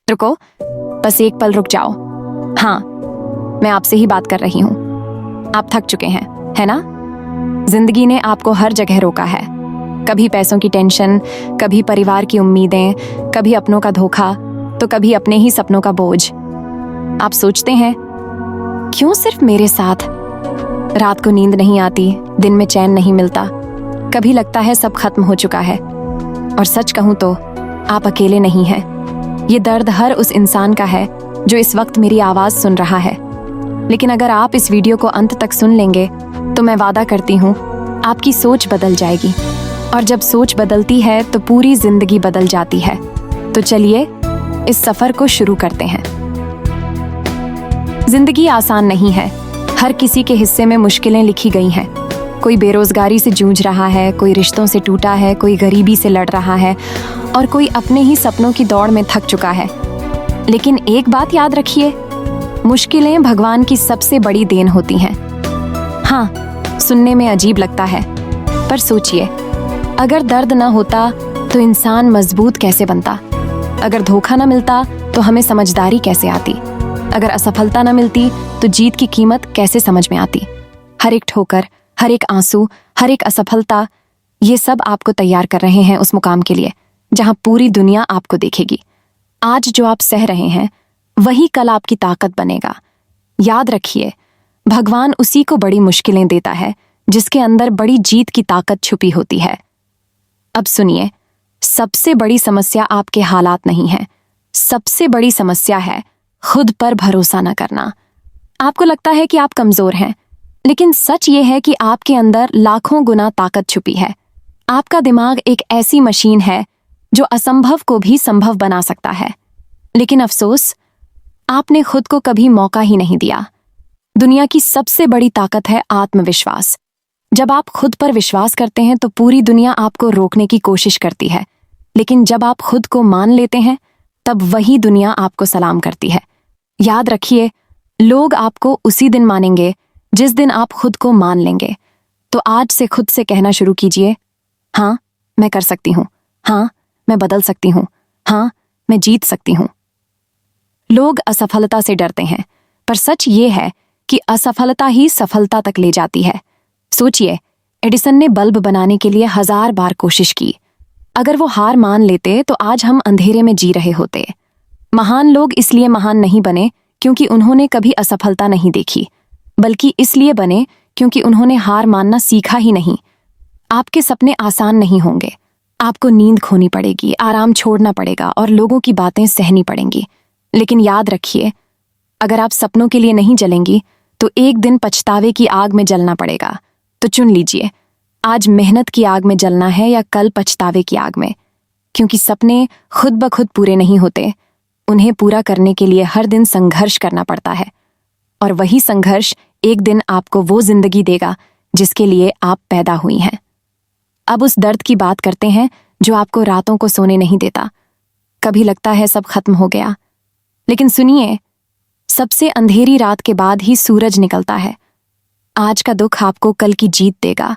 रुको, बस एक पल रुक जाओ। हाँ, मैं आपसे ही बात कर रही हूँ। आप थक चुके हैं, है ना? जिंदगी ने आपको हर जगह रोका है। कभी पैसों की टेंशन, कभी परिवार की उम्मीदें, कभी अपनों का धोखा, तो कभी अपने ही सपनों का बोझ। आप सोचते हैं, क्यों सिर्फ मेरे साथ? रात को नींद नहीं आती, दिन में चैन नहीं मिलता, कभी लगता है सब खत्म हो चुका है। और सच कहूं तो आप अकेले नहीं हैं। ये दर्द हर उस इंसान का है जो इस वक्त मेरी आवाज सुन रहा है। लेकिन अगर आप इस वीडियो को अंत तक सुन लेंगे तो मैं वादा करती हूँ आपकी सोच बदल जाएगी। और जब सोच बदलती है तो पूरी जिंदगी बदल जाती है। तो चलिए इस सफर को शुरू करते हैं। जिंदगी आसान नहीं है। हर किसी के हिस्से में मुश्किलें लिखी गई हैं। कोई बेरोजगारी से जूझ रहा है, कोई रिश्तों से टूटा है, कोई गरीबी से लड़ रहा है और कोई अपने ही सपनों की दौड़ में थक चुका है। लेकिन एक बात याद रखिए, मुश्किलें भगवान की सबसे बड़ी देन होती हैं। हाँ, सुनने में अजीब लगता है, पर सोचिए, अगर दर्द ना होता तो इंसान मजबूत कैसे बनता? अगर धोखा ना मिलता तो हमें समझदारी कैसे आती? अगर असफलता ना मिलती तो जीत की कीमत कैसे समझ में आती? हर एक ठोकर, हर एक आंसू, हर एक असफलता, ये सब आपको तैयार कर रहे हैं उस मुकाम के लिए जहां पूरी दुनिया आपको देखेगी। आज जो आप सह रहे हैं वही कल आपकी ताकत बनेगा। याद रखिए, भगवान उसी को बड़ी मुश्किलें देता है जिसके अंदर बड़ी जीत की ताकत छुपी होती है। अब सुनिए, सबसे बड़ी समस्या आपके हालात नहीं है, सबसे बड़ी समस्या है खुद पर भरोसा न करना। आपको लगता है कि आप कमजोर हैं, लेकिन सच ये है कि आपके अंदर लाखों गुना ताकत छुपी है। आपका दिमाग एक ऐसी मशीन है जो असंभव को भी संभव बना सकता है। लेकिन अफसोस, आपने खुद को कभी मौका ही नहीं दिया। दुनिया की सबसे बड़ी ताकत है आत्मविश्वास। जब आप खुद पर विश्वास करते हैं तो पूरी दुनिया आपको रोकने की कोशिश करती है, लेकिन जब आप खुद को मान लेते हैं तब वही दुनिया आपको सलाम करती है। याद रखिए, लोग आपको उसी दिन मानेंगे जिस दिन आप खुद को मान लेंगे। तो आज से खुद से कहना शुरू कीजिए, हाँ, मैं कर सकती हूँ। हाँ, मैं बदल सकती हूँ। हाँ, मैं जीत सकती हूँ। लोग असफलता से डरते हैं, पर सच ये है कि असफलता ही सफलता तक ले जाती है। सोचिए, एडिसन ने बल्ब बनाने के लिए 1000 बार कोशिश की। अगर वो हार मान लेते तो आज हम अंधेरे में जी रहे होते। महान लोग इसलिए महान नहीं बने क्योंकि उन्होंने कभी असफलता नहीं देखी, बल्कि इसलिए बने क्योंकि उन्होंने हार मानना सीखा ही नहीं। आपके सपने आसान नहीं होंगे। आपको नींद खोनी पड़ेगी, आराम छोड़ना पड़ेगा और लोगों की बातें सहनी पड़ेंगी। लेकिन याद रखिए, अगर आप सपनों के लिए नहीं जलेंगी तो एक दिन पछतावे की आग में जलना पड़ेगा। तो चुन लीजिए, आज मेहनत की आग में जलना है या कल पछतावे की आग में। क्योंकि सपने खुद ब खुद पूरे नहीं होते, उन्हें पूरा करने के लिए हर दिन संघर्ष करना पड़ता है। और वही संघर्ष एक दिन आपको वो जिंदगी देगा जिसके लिए आप पैदा हुई हैं। अब उस दर्द की बात करते हैं जो आपको रातों को सोने नहीं देता। कभी लगता है सब खत्म हो गया, लेकिन सुनिए, सबसे अंधेरी रात के बाद ही सूरज निकलता है। आज का दुख आपको कल की जीत देगा।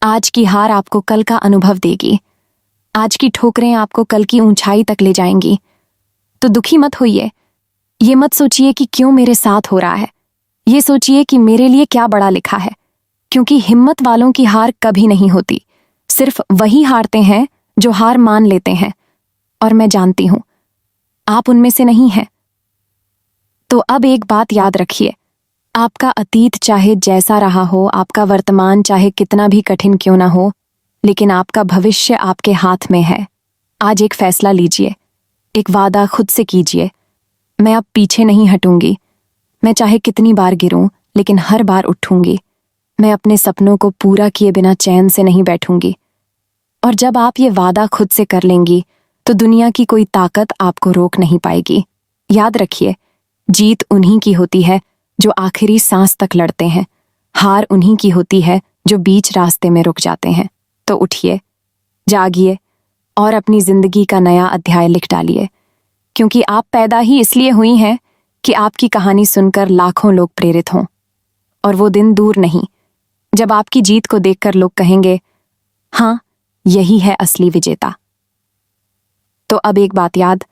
आज की हार आपको कल का अनुभव देगी। आज की ठोकरें आपको कल की ऊंचाई तक ले जाएंगी। तो दुखी मत होइए। ये मत सोचिए कि क्यों मेरे साथ हो रहा है। ये सोचिए कि मेरे लिए क्या बड़ा लिखा है। क्योंकि हिम्मत वालों की हार कभी नहीं होती। सिर्फ वही हारते हैं जो हार मान लेते हैं। और मैं जानती हूं, आप उनमें से नहीं हैं। तो अब एक बात याद रखिए, आपका अतीत चाहे जैसा रहा हो, आपका वर्तमान चाहे कितना भी कठिन क्यों ना हो, लेकिन आपका भविष्य आपके हाथ में है। आज एक फैसला लीजिए, एक वादा खुद से कीजिए, मैं अब पीछे नहीं हटूंगी। मैं चाहे कितनी बार गिरूं, लेकिन हर बार उठूंगी। मैं अपने सपनों को पूरा किए बिना चैन से नहीं बैठूंगी। और जब आप ये वादा खुद से कर लेंगी तो दुनिया की कोई ताकत आपको रोक नहीं पाएगी। याद रखिए, जीत उन्हीं की होती है जो आखिरी सांस तक लड़ते हैं। हार उन्हीं की होती है जो बीच रास्ते में रुक जाते हैं। तो उठिए, जागिए और अपनी जिंदगी का नया अध्याय लिख डालिए। क्योंकि आप पैदा ही इसलिए हुई हैं कि आपकी कहानी सुनकर लाखों लोग प्रेरित हों। और वो दिन दूर नहीं जब आपकी जीत को देखकर लोग कहेंगे, हाँ, यही है असली विजेता। तो अब एक बात याद